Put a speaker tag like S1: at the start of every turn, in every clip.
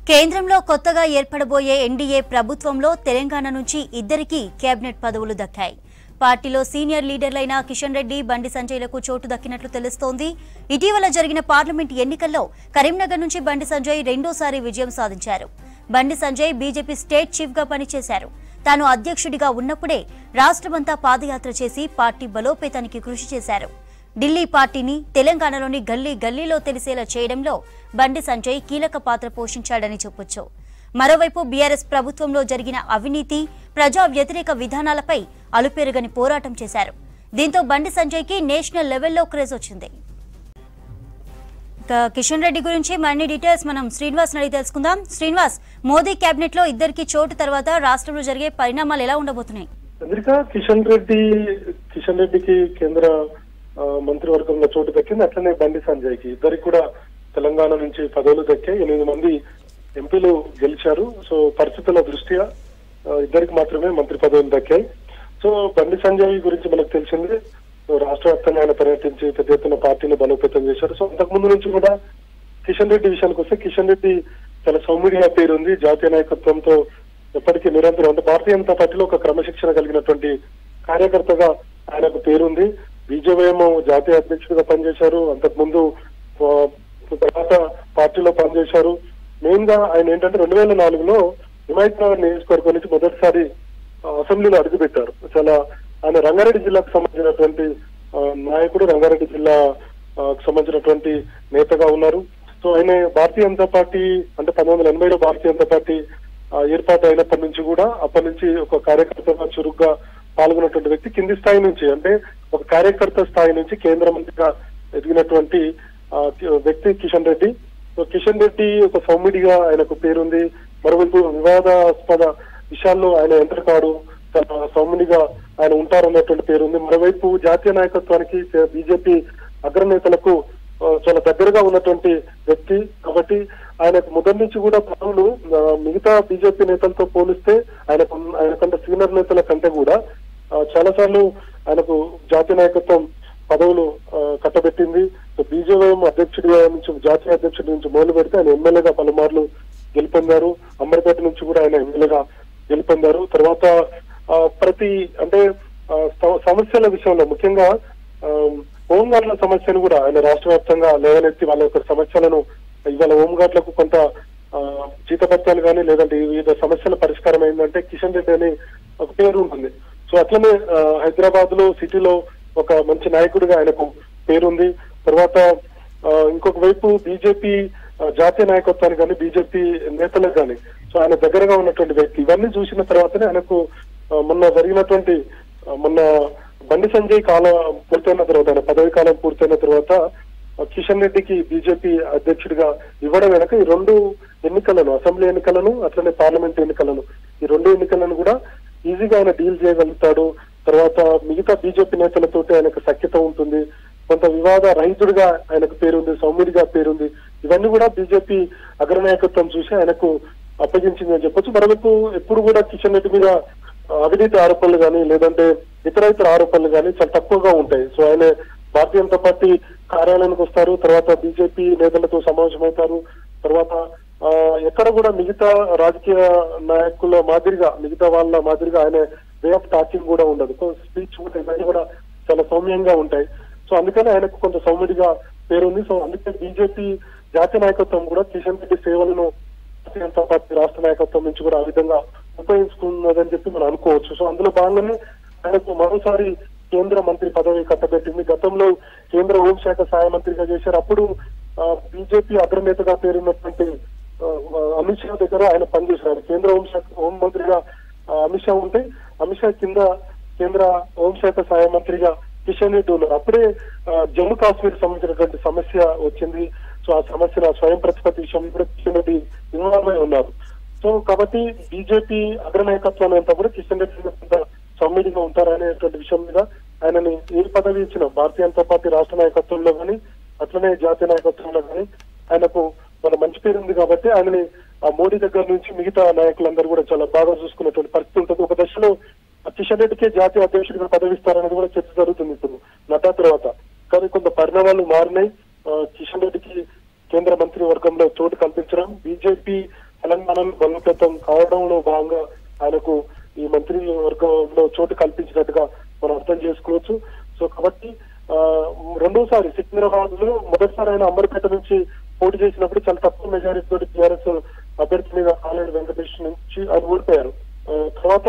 S1: కేంద్రంలో కొత్తగా ఏర్పడబోయే ఎన్డీఏ ప్రభుత్వంలో తెలంగాణ నుంచి ఇద్దరికి కేబినెట్ పదవులు దక్కాయి. పార్టీలో సీనియర్ లీడర్లైన కిషన్ రెడ్డి, బండి సంజయ్లకు చోటు దక్కినట్లు తెలుస్తోంది. ఇటీవల జరిగిన పార్లమెంట్ ఎన్నికల్లో కరీంనగర్ నుంచి బండి సంజయ్ రెండోసారి విజయం సాధించారు. Bandi Sanjay BJP state chief గా పనిచేశారు. తాను అధ్యక్షుడిగా ఉన్నప్పుడే రాష్ట్రమంతా పాదయాత్ర చేసి పార్టీ బలోపేతానికి కృషి చేశారు. ఢిల్లీ పార్టీని తెలంగాణలోని గల్లీ గల్లీలో తెలిసేలా చేయడంలో బండి సంజయ్ కీలక పాత్ర పోషించాడని చెప్పొచ్చు. మరోవైపు బీఆర్ఎస్ ప్రభుత్వంలో జరిగిన అవినీతి, ప్రజా వ్యతిరేక విధానాలపై అలుపెరుగని పోరాటం చేశారు. దీంతో బండి సంజయ్కి నేషనల్ లెవెల్లో క్రేజ్ వచ్చింది. కిషన్ రెడ్డి గురించి మరిన్ని డీటెయిల్స్ మనం శ్రీనివాస్ అడిగి తెలుసుకుందాం. శ్రీనివాస్, మోదీ కేబినెట్ లో ఇద్దరికి చోటు తర్వాత రాష్ట్రంలో జరిగే పరిణామాలు ఎలా ఉండబోతున్నాయి?
S2: కిషన్ రెడ్డికి కేంద్ర మంత్రివర్గంలో చోటు దక్కింది. అట్లనే బండి సంజయ్ కి ఇద్దరికి కూడా తెలంగాణ నుంచి పదవులు దక్కాయి. 8 మంది ఎంపీలు గెలిచారు. సో పరిస్థితుల దృష్ట్యా ఇద్దరికి మాత్రమే మంత్రి పదవులు దక్కాయి. సో బండి సంజయ్ గురించి మనకు తెలిసింది, రాష్ట్ర వ్యాప్తంగా ఆయన పర్యటించి పెద్ద ఎత్తున పార్టీని బలోపేతం చేశారు. సో అంతకుముందు నుంచి కూడా కిషన్ రెడ్డి విషయానికి వస్తే, కిషన్ రెడ్డి చాలా సౌమ్యుడిగా పేరుంది. జాతీయ నాయకత్వంతో ఎప్పటికీ నిరంతరం, అంటే భారతీయ జనతా పార్టీలో ఒక క్రమశిక్షణ కలిగినటువంటి కార్యకర్తగా ఆయనకు పేరుంది. బీజేపీ జాతీయ అధ్యక్షుడిగా పనిచేశారు. అంతకుముందు తర్వాత పార్టీలో పనిచేశారు. మెయిన్ గా ఆయన ఏంటంటే 2004లో హిమాయత్ నగర్ నియోజకవర్గం నుంచి మొదటిసారి అసెంబ్లీలో అడుగుపెట్టారు. చాలా ఆయన రంగారెడ్డి జిల్లాకు సంబంధించినటువంటి నాయకుడు, రంగారెడ్డి జిల్లా సంబంధించినటువంటి నేతగా ఉన్నారు. సో ఆయన భారతీయ జనతా పార్టీ అంటే 1980లో భారతీయ జనతా పార్టీ ఏర్పాటు అయినప్పటి నుంచి కూడా అప్పటి నుంచి ఒక కార్యకర్తగా చురుగ్గా పాల్గొన్నటువంటి వ్యక్తి. కింది స్థాయి నుంచి అంటే ఒక కార్యకర్త స్థాయి నుంచి కేంద్ర మంత్రిగా ఎదిగినటువంటి వ్యక్తి కిషన్ రెడ్డి. సో కిషన్ రెడ్డి ఒక సౌమ్యుడిగా ఆయనకు పేరుంది. మరోవైపు వివాదాస్పద విషయాల్లో ఆయన ఎంతకాడు, సౌమ్యుడిగా ఆయన ఉంటారన్నటువంటి పేరుంది. మరోవైపు జాతీయ నాయకత్వానికి, బీజేపీ అగ్రనేతలకు చాలా దగ్గరగా ఉన్నటువంటి వ్యక్తి. కాబట్టి ఆయనకు మొదటి నుంచి కూడా పదవులు మిగతా బీజేపీ నేతలతో పోలిస్తే ఆయనకంటే సీనియర్ నేతల కంటే కూడా చాలా సార్లు ఆయనకు జాతీయ నాయకత్వం పదవులు కట్టబెట్టింది. బీజేపీ అధ్యక్షుడిగా నుంచి, జాతీయ అధ్యక్షుడి నుంచి మొదలు పెడితే ఆయన ఎమ్మెల్యేగా పలుమార్లు గెలుపొందారు. అంబర్పేట నుంచి కూడా ఆయన ఎమ్మెల్యేగా గెలుపొందారు. తర్వాత ప్రతి అంటే సమస్యల విషయంలో ముఖ్యంగా హోంగార్డుల సమస్యను కూడా ఆయన రాష్ట్ర వ్యాప్తంగా లేవనెత్తి వాళ్ళ యొక్క సమస్యలను, ఇవాళ హోంగార్డులకు కొంత జీతభత్యాలు కానీ లేదంటే వివిధ సమస్యల పరిష్కారం అయిందంటే కిషన్ రెడ్డి అని ఒక పేరు ఉంటుంది. సో అట్లనే హైదరాబాద్ లో సిటీలో ఒక మంచి నాయకుడిగా ఆయనకు పేరుంది. తర్వాత ఇంకొక వైపు బీజేపీ జాతీయ నాయకత్వానికి కానీ బీజేపీ నేతలకు కానీ సో ఆయన దగ్గరగా ఉన్నటువంటి వ్యక్తి. ఇవన్నీ చూసిన తర్వాతనే ఆయనకు మొన్న బండి సంజయ్ కాలం పూర్తయిన తర్వాత, ఆయన పదవి కాలం పూర్తయిన తర్వాత కిషన్ రెడ్డికి బీజేపీ అధ్యక్షుడిగా ఇవ్వడం వెనక ఈ 2 ఎన్నికలను, అసెంబ్లీ ఎన్నికలను అట్లనే పార్లమెంట్ ఎన్నికలను, ఈ 2 ఎన్నికలను కూడా ఈజీగా ఆయన డీల్ చేయగలుగుతాడు. తర్వాత మిగతా బీజేపీ నేతలతోటి ఆయనకు సఖ్యత ఉంటుంది. కొంత వివాద రహితుడిగా ఆయనకు పేరుంది, సౌమ్యుడిగా పేరుంది. ఇవన్నీ కూడా బీజేపీ అగ్రనాయకత్వం చూసి ఆయనకు అప్పగించిందని చెప్పొచ్చు. మరోవైపు ఎప్పుడు కూడా కిషన్ రెడ్డి మీద అవినీతి ఆరోపణలు కానీ లేదంటే ఇతర ఆరోపణలు కానీ చాలా తక్కువగా ఉంటాయి. సో ఆయన భారతీయ జనతా పార్టీ కార్యాలయానికి వస్తారు, తర్వాత బీజేపీ నేతలతో సమావేశమవుతారు. తర్వాత ఎక్కడ కూడా మిగతా రాజకీయ నాయకుల మాదిరిగా, మిగతా వాళ్ళ మాదిరిగా ఆయన వే ఆఫ్ టాకింగ్ కూడా ఉండదు. సో స్పీచ్ కూడా ఇవన్నీ కూడా చాలా సౌమ్యంగా ఉంటాయి. సో అందుకని ఆయనకు కొంత సౌమ్యుడిగా పేరుంది. సో అందుకే బీజేపీ జాతీయ నాయకత్వం కూడా కిషన్ రెడ్డి సేవలను భారతీయ జనతా పార్టీ రాష్ట్ర నాయకత్వం నుంచి కూడా ఆ విధంగా ఉపయోగించుకున్నదని చెప్పి మనం అనుకోవచ్చు. సో అందులో భాగంగానే ఆయనకు మరోసారి కేంద్ర మంత్రి పదవి కట్టబెట్టింది. గతంలో కేంద్ర హోంశాఖ సహాయ మంత్రిగా చేశారు. అప్పుడు బీజేపీ అగ్రనేతగా పేరున్నటువంటి అమిత్ షా దగ్గర ఆయన పనిచేశారు. కేంద్ర హోంమంత్రిగా అమిత్ షా ఉంటే అమిత్ షా కింద కేంద్ర హోంశాఖ సహాయ మంత్రిగా కిషన్ రెడ్డి ఉన్నారు. అప్పుడే జమ్మూ కాశ్మీర్ సంబంధించినటువంటి సమస్య వచ్చింది. సో ఆ సమస్యను స్వయం ప్రతిపత్తి విషయంలో కూడా కిషన్ రెడ్డి ఇన్వాల్వ్ అయి ఉన్నారు. సో కాబట్టి బీజేపీ అగ్రనాయకత్వం అంతా కూడా కిషన్ రెడ్డి సౌమ్యుడిగా ఉంటారనేటువంటి విషయం మీద ఆయనని ఏ పదవి ఇచ్చినా భారతీయ జనతా పార్టీ రాష్ట్ర నాయకత్వంలో కానీ అట్లనే జాతీయ నాయకత్వంలో కానీ ఆయనకు మన మంచి పేరు ఉంది. కాబట్టి ఆయనని ఆ మోడీ దగ్గర నుంచి మిగతా నాయకులందరూ కూడా చాలా బాగా చూసుకున్నటువంటి పరిస్థితి ఉంటుంది. ఒక దశలో కిషన్ రెడ్డికే జాతీయ అధ్యక్షుడిగా పదవిస్తారనేది కూడా చర్చ జరుగుతుంది ఇప్పుడు నడ్డా తర్వాత. కానీ కొంత పరిణామాలు మారినాయి. కిషన్ రెడ్డికి కేంద్ర మంత్రి వర్గంలో చోటు కల్పించడం, బీజేపీ తెలంగాణలో బలోపేతం కావడంలో భాగంగా ఆయనకు ఈ మంత్రివర్గంలో చోటు కల్పించినట్టుగా మనం అర్థం చేసుకోవచ్చు. సో కాబట్టి రెండోసారి సికింద్రాబాద్ లో మొదటిసారి ఆయన అంబర్పేట నుంచి పోటీ చేసినప్పుడు చాలా తక్కువ మెజారిటీ తోటి టీఆర్ఎస్ అభ్యర్థి మీద కాలేడు వెంకటేష్ నుంచి ఆయన ఓడిపోయారు. తర్వాత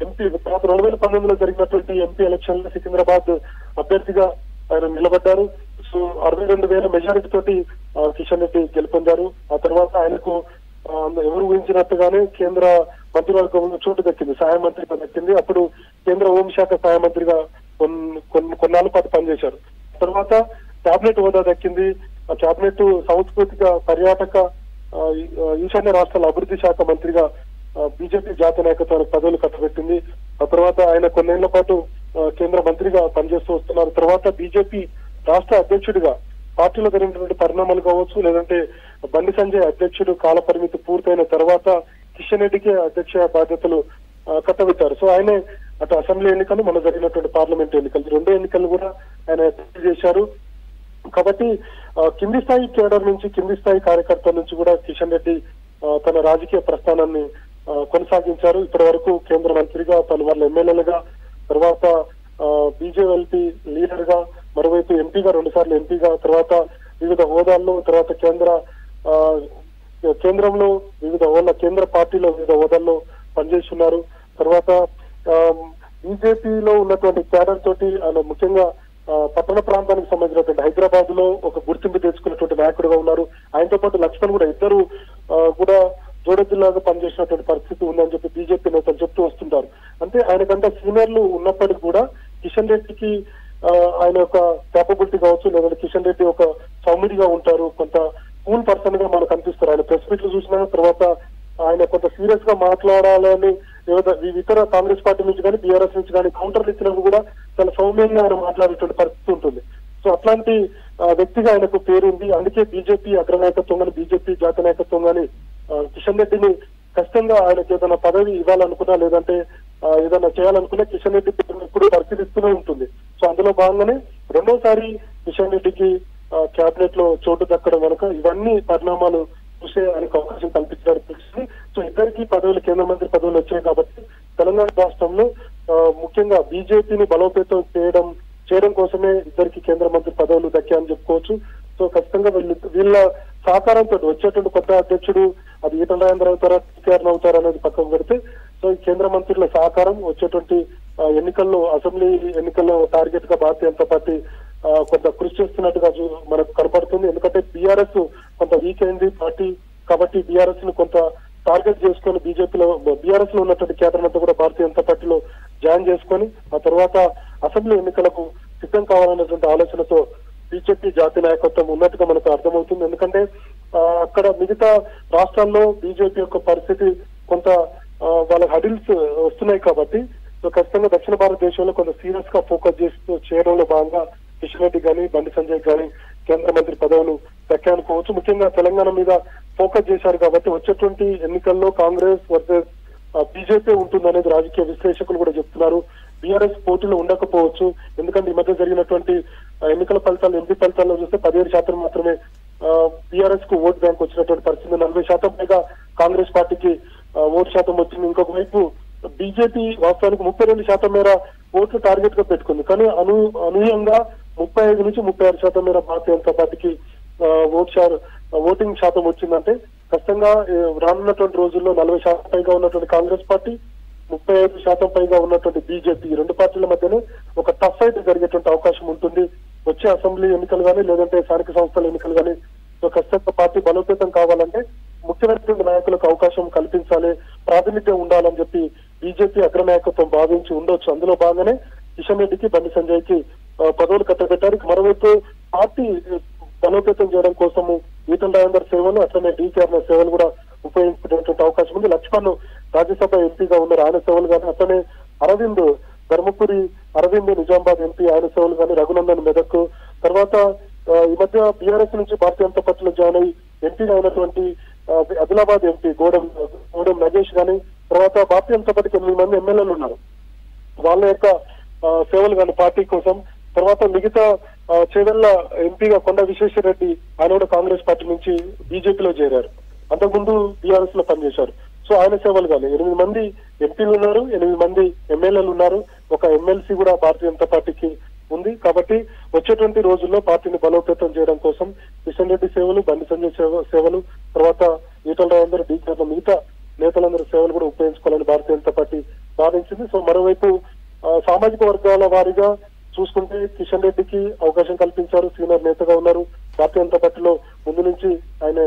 S2: 2019లో జరిగినటువంటి ఎంపీ ఎలక్షన్ లో సికింద్రాబాద్ అభ్యర్థిగా ఆయన నిలబడ్డారు. సో 62,000 మెజారిటీ తోటి కిషన్ రెడ్డి గెలుపొందారు. ఆ తర్వాత ఆయనకు ఎవరు ఊహించినట్టుగానే కేంద్ర మంత్రివర్గంలో చోటు దక్కింది, సహాయ మంత్రిగా దక్కింది. అప్పుడు కేంద్ర హోంశాఖ సహాయ మంత్రిగా కొన్నాళ్ళ పాటు పనిచేశారు. తర్వాత క్యాబినెట్ హోదా దక్కింది. ఆ క్యాబినెట్ సాంస్కృతిక పర్యాటక ఈశాన్య రాష్ట్రాల అభివృద్ధి శాఖ మంత్రిగా బీజేపీ జాతీయ నాయకత్వానికి పదవులు కట్టబెట్టింది. ఆ తర్వాత ఆయన కొన్నేళ్ల పాటు కేంద్ర మంత్రిగా పనిచేస్తూ వస్తున్నారు. తర్వాత బీజేపీ రాష్ట్ర అధ్యక్షుడిగా పార్టీలో జరిగినటువంటి పరిణామాలు కావచ్చు, లేదంటే బండి సంజయ్ అధ్యక్షుడు కాల పరిమితి పూర్తయిన తర్వాత కిషన్ రెడ్డికి అధ్యక్ష బాధ్యతలు కట్టబెట్టారు. సో ఆయనే అటు అసెంబ్లీ ఎన్నికలు, మన జరిగినటువంటి పార్లమెంట్ ఎన్నికలు, 2 ఎన్నికలు కూడా ఆయన చేశారు. కాబట్టి కింది స్థాయి కేడర్ నుంచి, కింది స్థాయి కార్యకర్తల నుంచి కూడా కిషన్ రెడ్డి తన రాజకీయ ప్రస్థానాన్ని కొనసాగించారు. ఇప్పటి వరకు కేంద్ర మంత్రిగా, పలుమార్లు ఎమ్మెల్యేలుగా, తర్వాత బీజేపీ లీడర్ గా, మరోవైపు ఎంపీగా, 2 సార్లు ఎంపీగా, తర్వాత వివిధ హోదాల్లో, తర్వాత కేంద్రంలో వివిధ కేంద్ర పార్టీలో వివిధ హోదాల్లో పనిచేస్తున్నారు. తర్వాత బీజేపీలో ఉన్నటువంటి క్యాడర్ తోటి ఆయన ముఖ్యంగా పట్టణ ప్రాంతానికి సంబంధించినటువంటి హైదరాబాద్ లో ఒక గుర్తింపు తెచ్చుకున్నటువంటి నాయకుడుగా ఉన్నారు. ఆయనతో పాటు లక్ష్మణ్ కూడా, ఇద్దరు కూడా జోడెద్దులాగా పనిచేసినటువంటి పరిస్థితి ఉందని చెప్పి బీజేపీ నేతలు చెప్తూ వస్తుంటారు. అంటే ఆయనకంటే సీనియర్లు ఉన్నప్పటికీ కూడా కిషన్ రెడ్డికి ఆయన యొక్క కేపబిలిటీ కావచ్చు, లేదంటే కిషన్ రెడ్డి ఒక సౌమ్యుడిగా ఉంటారు, కొంత కూల్ పర్సన్ గా మనకు కనిపిస్తారు. ఆయన ప్రెస్ మీట్లు చూసిన తర్వాత ఆయన కొంత సీరియస్ గా మాట్లాడాలని ఇతర కాంగ్రెస్ పార్టీ నుంచి కానీ, బీఆర్ఎస్ నుంచి కానీ కౌంటర్లు ఇచ్చినప్పుడు కూడా చాలా సౌమ్యంగా ఆయన మాట్లాడేటువంటి పరిస్థితి ఉంటుంది. సో అట్లాంటి వ్యక్తిగా ఆయనకు పేరుంది. అందుకే బీజేపీ అగ్రనాయకత్వం కానీ, బీజేపీ జాతీయ నాయకత్వం కానీ కిషన్ రెడ్డిని కష్టంగా ఆయనకి ఏదైనా పదవి ఇవ్వాలనుకున్నా, లేదంటే ఏదైనా చేయాలనుకున్నా కిషన్ రెడ్డి ఇప్పుడు పరిశీలిస్తూనే ఉంటుంది. సో అందులో భాగంగానే రెండోసారి కిషన్ రెడ్డికి క్యాబినెట్ లో చోటు దక్కడం కనుక ఇవన్నీ పరిణామాలు చూసే ఆయనకు అవకాశం కల్పించడానికి. సో ఇద్దరికి పదవులు, కేంద్ర మంత్రి పదవులు వచ్చాయి కాబట్టి తెలంగాణ రాష్ట్రంలో ముఖ్యంగా బీజేపీని బలోపేతం చేయడం కోసమే ఇద్దరికి కేంద్ర మంత్రి పదవులు దక్కాయని చెప్పుకోవచ్చు. సో ఖచ్చితంగా వీళ్ళ సహకారంతో వచ్చేటువంటి కొత్త అధ్యక్షుడు అది ఈటల రాజేందర్ అవుతారా, టీఆర్ అవుతారా అనేది పక్కకు పెడితే, సో ఈ కేంద్ర మంత్రుల సహకారం వచ్చేటువంటి ఎన్నికల్లో, అసెంబ్లీ ఎన్నికల్లో టార్గెట్ గా భారతీయ జనతా పార్టీ కొంత కృషి చేస్తున్నట్టుగా మనకు కనపడుతుంది. ఎందుకంటే బీఆర్ఎస్ కొంత వీక్ అయింది పార్టీ, కాబట్టి బీఆర్ఎస్ ను కొంత టార్గెట్ చేసుకొని బీజేపీలో, బీఆర్ఎస్ లో ఉన్నటువంటి కేంద్రం అంతా కూడా భారతీయ జనతా పార్టీలో జాయిన్ చేసుకొని ఆ తర్వాత అసెంబ్లీ ఎన్నికలకు సిద్ధం కావాలన్నటువంటి ఆలోచనతో బీజేపీ జాతీయ నాయకత్వం ఉన్నట్టుగా మనకు అర్థమవుతుంది. ఎందుకంటే అక్కడ మిగతా రాష్ట్రాల్లో బీజేపీ యొక్క పరిస్థితి కొంత వాళ్ళ హడిల్స్ వస్తున్నాయి కాబట్టి, సో ఖచ్చితంగా దక్షిణ భారతదేశంలో కొంత సీరియస్ గా ఫోకస్ చేయడంలో భాగంగా కిషన్ రెడ్డి కానీ, బండి సంజయ్ కానీ కేంద్ర మంత్రి పదవులు దక్కాయనుకోవచ్చు. ముఖ్యంగా తెలంగాణ మీద ఫోకస్ చేశారు కాబట్టి వచ్చేటువంటి ఎన్నికల్లో కాంగ్రెస్ వర్సెస్ బీజేపీ ఉంటుందనేది రాజకీయ విశ్లేషకులు కూడా చెప్తున్నారు. బీఆర్ఎస్ పోటీలో ఉండకపోవచ్చు. ఎందుకంటే ఈ మధ్య జరిగినటువంటి ఎన్నికల ఫలితాలు, ఎంపీ ఫలితాల్లో చూస్తే 17% మాత్రమే బీఆర్ఎస్ కు ఓట్ బ్యాంక్ వచ్చినటువంటి పరిస్థితి, 40% పైగా కాంగ్రెస్ పార్టీకి ఓటు శాతం వచ్చింది. ఇంకొక వైపు బీజేపీ వాస్తవానికి 32% మేర ఓట్లు టార్గెట్ గా పెట్టుకుంది. కానీ అనూహ్యంగా 35 నుంచి 36% మేర భారతీయ జనతా పార్టీకి ఓటింగ్ శాతం వచ్చిందంటే ఖచ్చితంగా రానున్నటువంటి రోజుల్లో 40% పైగా ఉన్నటువంటి కాంగ్రెస్ పార్టీ, 35% పైగా ఉన్నటువంటి బీజేపీ, ఈ 2 పార్టీల మధ్యనే ఒక టఫ్ ఫైట్ జరిగేటువంటి అవకాశం ఉంటుంది. వచ్చే అసెంబ్లీ ఎన్నికలు కానీ, లేదంటే స్థానిక సంస్థల ఎన్నికలు కానీ. సో ఖచ్చితంగా పార్టీ బలోపేతం కావాలంటే ముఖ్యమైనటువంటి నాయకులకు అవకాశం కల్పించాలి, ప్రాతినిధ్యం ఉండాలని చెప్పి బీజేపీ అగ్రనాయకత్వం భావించి ఉండొచ్చు. అందులో భాగంగానే కిషన్ రెడ్డికి, బండి సంజయ్ కి పదవులు కట్టబెట్టారు. మరోవైపు పార్టీ బలోపేతం చేయడం కోసము ఈటల రాజేందర్ సేవలు, అట్లనే డీకేఆర్ సేవలు కూడా ఉపయోగించుకునేటువంటి అవకాశం ఉంది. లక్ష్మణ్ రాజ్యసభ ఎంపీగా ఉన్నారు, ఆయన సేవలు కానీ, అట్లనే అరవింద్ ధర్మపురి, అరవింద్ నిజామాబాద్ ఎంపీ, ఆయన సేవలు కానీ, రఘునందన్ మెదక్, తర్వాత ఈ మధ్య బీఆర్ఎస్ నుంచి భారతీయ జనతా పార్టీలో జాయిన్ అయ్యి ఎంపీగా అయినటువంటి ఆదిలాబాద్ ఎంపీ గోడెం నగేష్ కానీ, తర్వాత భారతీయ జనతా పార్టీకి 8 మంది ఎమ్మెల్యేలు ఉన్నారు, వాళ్ళ యొక్క సేవలు కానీ పార్టీ కోసం. తర్వాత మిగతా చేవెళ్ల ఎంపీగా కొండ విశ్వేశ్వర రెడ్డి, ఆయన కూడా కాంగ్రెస్ పార్టీ నుంచి బీజేపీలో చేరారు. అంతకుముందు బీఆర్ఎస్ లో పనిచేశారు. సో ఆయన సేవలు కానీ 8 మంది ఎంపీలు ఉన్నారు, 8 మంది ఎమ్మెల్యేలు ఉన్నారు, ఒక ఎమ్మెల్సీ కూడా భారతీయ జనతా పార్టీకి ఉంది. కాబట్టి వచ్చేటువంటి రోజుల్లో పార్టీని బలోపేతం చేయడం కోసం కిషన్ రెడ్డి సేవలు, బండి సంజయ్ సేవలు, తర్వాత ఈటల రాజేందర్, డీకే మిగతా నేతలందరి సేవలు కూడా ఉపయోగించుకోవాలని భారతీయ జనతా పార్టీ భావించింది. సో మరోవైపు సామాజిక వర్గాల వారీగా చూసుకుంటే కిషన్ రెడ్డికి అవకాశం కల్పించారు. సీనియర్ నేతగా ఉన్నారు. భారతీయ జనతా పార్టీలో ముందు నుంచి ఆయన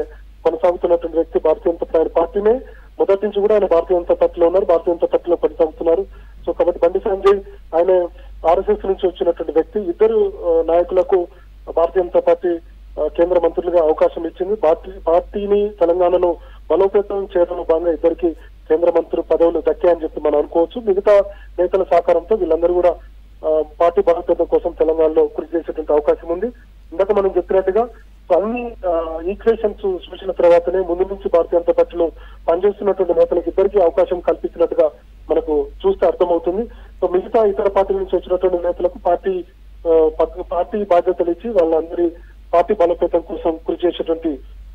S2: కొనసాగుతున్నటువంటి వ్యక్తి. భారతీయ జనతా పార్టీ పార్టీనే మొదటి నుంచి కూడా ఆయన భారతీయ జనతా పార్టీలో ఉన్నారు, భారతీయ జనతా పార్టీలో కొనసాగుతున్నారు. సో కాబట్టి బండి సంజయ్ ఆయన ఆర్ఎస్ఎస్ నుంచి వచ్చినటువంటి వ్యక్తి. ఇద్దరు నాయకులకు భారతీయ జనతా పార్టీ కేంద్ర మంత్రులుగా అవకాశం ఇచ్చింది. పార్టీని తెలంగాణలో బలోపేతం చేయడంలో భాగంగా ఇద్దరికి కేంద్ర మంత్రి పదవులు దక్కాయని చెప్పి మనం అనుకోవచ్చు. మిగతా నేతల సహకారంతో వీళ్ళందరూ కూడా పార్టీ బలోపేతం కోసం తెలంగాణలో కృషి చేసేటువంటి అవకాశం ఉంది. ఇందాక మనం చెప్పినట్టుగా అన్ని ఈక్వేషన్స్ చూసిన తర్వాతనే ముందు నుంచి భారతీయ జనతా పార్టీలో పనిచేస్తున్నటువంటి నేతలకు ఇద్దరికి అవకాశం కల్పించినట్టుగా మనకు చూస్తే అర్థమవుతుంది. సో మిగతా ఇతర పార్టీల నుంచి వచ్చినటువంటి నేతలకు పార్టీ బాధ్యతలు ఇచ్చి వాళ్ళందరి పార్టీ బలోపేతం కోసం కృషి చేసేటువంటి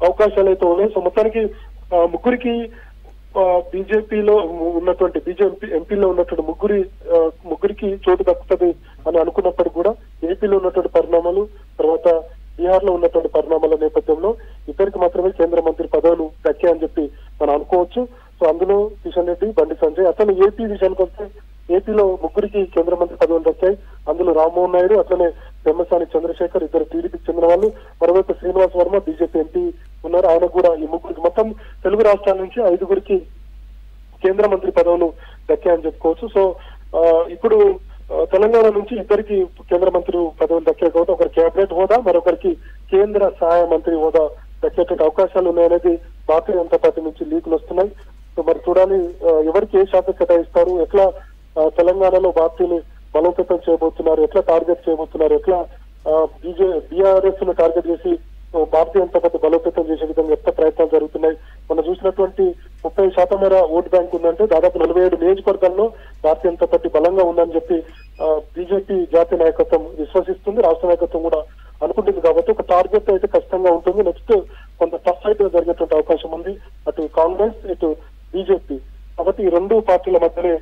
S2: అవకాశాలు అయితే ఉన్నాయి. సో మొత్తానికి ముగ్గురికి బీజేపీలో ఉన్నటువంటి ఎంపీలో ఉన్నటువంటి ముగ్గురికి చోటు దక్కుతుంది అని అనుకున్నప్పటికీ కూడా ఏపీలో ఉన్నటువంటి పరిణామాలు, తర్వాత బీహార్ లో ఉన్నటువంటి పరిణామాల నేపథ్యంలో ఇద్దరికి మాత్రమే కేంద్ర మంత్రి పదవులు దక్కాయని చెప్పి మనం అనుకోవచ్చు. సో అందులో కిషన్ రెడ్డి, బండి సంజయ్. అసలు ఏపీ విషయానికి వస్తే ఏపీలో ముగ్గురికి కేంద్ర మంత్రి పదవులు దక్కాయి. అందులో రామ్మోహన్ నాయుడు, అట్లనే పెమ్మసాని చంద్రశేఖర్, ఇద్దరు టీడీపీకి చెందిన వాళ్ళు. మరోవైపు శ్రీనివాస్ వర్మ బీజేపీ ఎంపీ ఉన్నారు. ఆయన కూడా ఈ ముగ్గురికి మొత్తం తెలుగు రాష్ట్రాల నుంచి 5గురికి కేంద్ర మంత్రి పదవులు దక్కాయని చెప్పుకోవచ్చు. సో ఇప్పుడు తెలంగాణ నుంచి ఇద్దరికి కేంద్ర మంత్రి పదవులు దక్కే కాబట్టి ఒకరు కేబినెట్ హోదా, మరొకరికి కేంద్ర సహాయ మంత్రి హోదా దక్కేటువంటి అవకాశాలు ఉన్నాయనేది భారతీయ జనతా పార్టీ నుంచి లీకులు వస్తున్నాయి. సో మరి చూడాలి ఎవరికి ఏ శాతం కేటాయిస్తారు, ఎట్లా తెలంగాణలో పార్టీని బలోపేతం చేయబోతున్నారు, ఎట్లా టార్గెట్ చేయబోతున్నారు, ఎట్లా బీఆర్ఎస్ ను టార్గెట్ చేసి భారతీయ జనతా పార్టీ బలోపేతం చేసే విధంగా ఎంత ప్రయత్నాలు జరుగుతున్నాయి. మనం చూసినటువంటి 30% మేర ఓటు బ్యాంక్ ఉందంటే దాదాపు 47 నియోజకవర్గాల్లో భారతీయ జనతా పార్టీ బలంగా ఉందని చెప్పి బీజేపీ జాతీయ నాయకత్వం విశ్వసిస్తుంది, రాష్ట్ర నాయకత్వం కూడా అనుకుంటుంది. కాబట్టి ఒక టార్గెట్ అయితే ఖచ్చితంగా ఉంటుంది. నెక్స్ట్ కొంత టఫ్ ఫైట్ జరిగేటువంటి అవకాశం ఉంది, అటు కాంగ్రెస్ ఇటు బీజేపీ. కాబట్టి ఈ రెండు పార్టీల మధ్యనే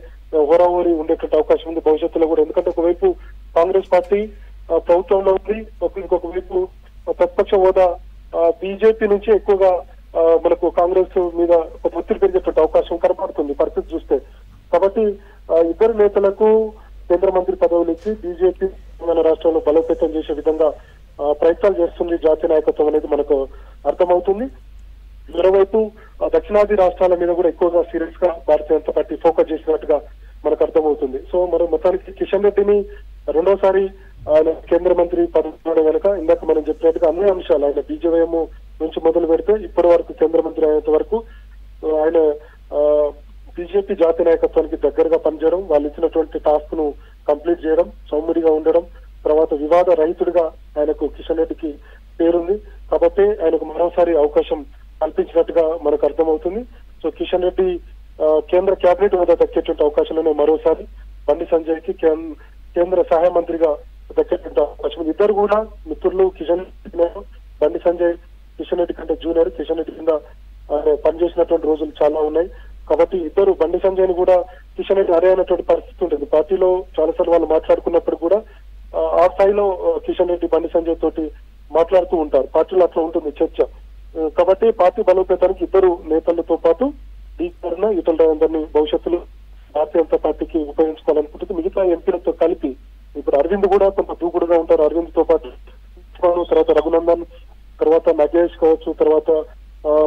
S2: హోరాహోరీ ఉండేటువంటి అవకాశం ఉంది భవిష్యత్తులో కూడా. ఎందుకంటే ఒకవైపు కాంగ్రెస్ పార్టీ ప్రభుత్వంలో ఉంది, ఇంకొక వైపు ప్రతిపక్ష హోదా బీజేపీ నుంచి ఎక్కువగా మనకు కాంగ్రెస్ మీద ఒక ఒత్తిడి పెరిగేటువంటి అవకాశం కనపడుతుంది పరిస్థితి చూస్తే. కాబట్టి ఇద్దరు నేతలకు కేంద్ర మంత్రి పదవులు ఇచ్చి బీజేపీ తెలంగాణ రాష్ట్రంలో బలోపేతం చేసే విధంగా ప్రయత్నాలు చేస్తుంది జాతీయ నాయకత్వం అనేది మనకు అర్థమవుతుంది. మరోవైపు దక్షిణాది రాష్ట్రాల మీద కూడా ఎక్కువగా సీరియస్ గా భారతీయ జనతా పార్టీ ఫోకస్ చేసినట్టుగా మనకు అర్థమవుతుంది. సో మరి మొత్తానికి కిషన్ రెడ్డిని రెండోసారి ఆయన కేంద్ర మంత్రి పదవి వెనుక ఇందాక మనం చెప్పినట్టుగా అన్ని అంశాలు ఆయన బీజేపీఎం నుంచి మొదలు పెడితే ఇప్పటి వరకు కేంద్ర మంత్రి అయ్యేంత వరకు ఆయన బీజేపీ జాతీయ నాయకత్వానికి దగ్గరగా పనిచేయడం, వాళ్ళు ఇచ్చినటువంటి టాస్క్ ను కంప్లీట్ చేయడం, సౌమ్యుడిగా ఉండడం, తర్వాత వివాద రహితుడిగా ఆయనకు కిషన్ రెడ్డికి పేరుంది. కాబట్టి ఆయనకు మరోసారి అవకాశం కల్పించినట్టుగా మనకు అర్థమవుతుంది. సో కిషన్ రెడ్డి కేంద్ర కేబినెట్ హోదా దక్కేటువంటి అవకాశాలను మరోసారి బండి సంజయ్ కి కేంద్ర సహాయ మంత్రిగా దక్కేటువంటి అవకాశం ఉంది. ఇద్దరు కూడా మిత్రులు. కిషన్ రెడ్డి బండి సంజయ్ కిషన్ రెడ్డి కంటే జూనియర్, కిషన్ రెడ్డి కింద పనిచేసినటువంటి రోజులు చాలా ఉన్నాయి. కాబట్టి ఇద్దరు బండి సంజయ్ ని కూడా కిషన్ రెడ్డి అరేనటువంటి పరిస్థితి ఉంటుంది. పార్టీలో చాలాసార్లు వాళ్ళు మాట్లాడుకున్నప్పుడు కూడా ఆ స్థాయిలో కిషన్ రెడ్డి బండి సంజయ్ తోటి మాట్లాడుతూ ఉంటారు. పార్టీలో అట్లా ఉంటుంది చర్చ. కాబట్టి పార్టీ బలోపేతానికి ఇద్దరు నేతలతో పాటు డీకరణ ఈటల రాజేందర్ని భవిష్యత్తులో భారతీయ జనతా పార్టీకి ఉపయోగించుకోవాలనుకుంటుంది. మిగతా ఎంపీలతో కలిపి ఇప్పుడు అరవింద్ కూడా కొంత దూకుడుగా ఉంటారు. అరవింద్ తో పాటు తర్వాత రఘునందన్, తర్వాత నగేష్ కావచ్చు, తర్వాత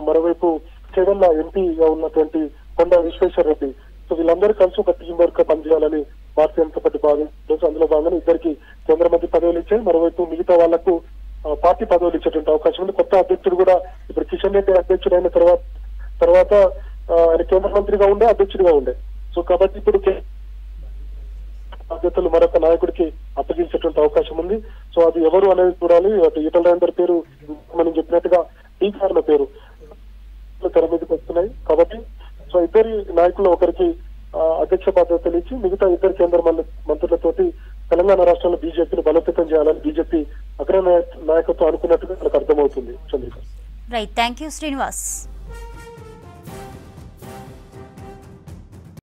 S2: మరోవైపు చెవెల్ల ఎంపీగా ఉన్నటువంటి కొండ విశ్వేశ్వర రెడ్డి. సో వీళ్ళందరూ కలిసి ఒక టీం వర్క్ పనిచేయాలని భారతీయ జనతా పార్టీ భావించవచ్చు. అందులో భాగంగా ఇద్దరికి కేంద్ర మంత్రి పదవులు ఇచ్చాయి. మరోవైపు మిగతా వాళ్లకు పార్టీ పదవులు ఇచ్చేటువంటి అవకాశం ఉంది. కొత్త అధ్యక్షుడు కూడా ఇప్పుడు కిషన్ రెడ్డి అధ్యక్షుడు అయిన తర్వాత ఆయన కేంద్ర మంత్రిగా ఉండే, అధ్యక్షుడిగా ఉండే. సో కాబట్టి ఇప్పుడు బాధ్యతలు మరొక నాయకుడికి అప్పగించేటువంటి అవకాశం ఉంది. సో అది ఎవరు అనేది చూడాలి. అటు ఈటల రాజేందర్ పేరు మనం చెప్పినట్టుగా టీకార్ల పేరు తెర మీదకి వస్తున్నాయి. కాబట్టి సో ఇద్దరి నాయకులు ఒకరికి అధ్యక్ష బాధ్యతలు ఇచ్చి మిగతా ఇద్దరు కేంద్ర మంత్రులతోటి తెలంగాణ రాష్ట్రంలో బీజేపీని బలోపేతం చేయాలని బీజేపీ అగ్ర నాయకత్వం అనుకున్నట్టుగా మనకు అర్థమవుతుంది. Chandrika.
S1: Right, thank you Srinivas.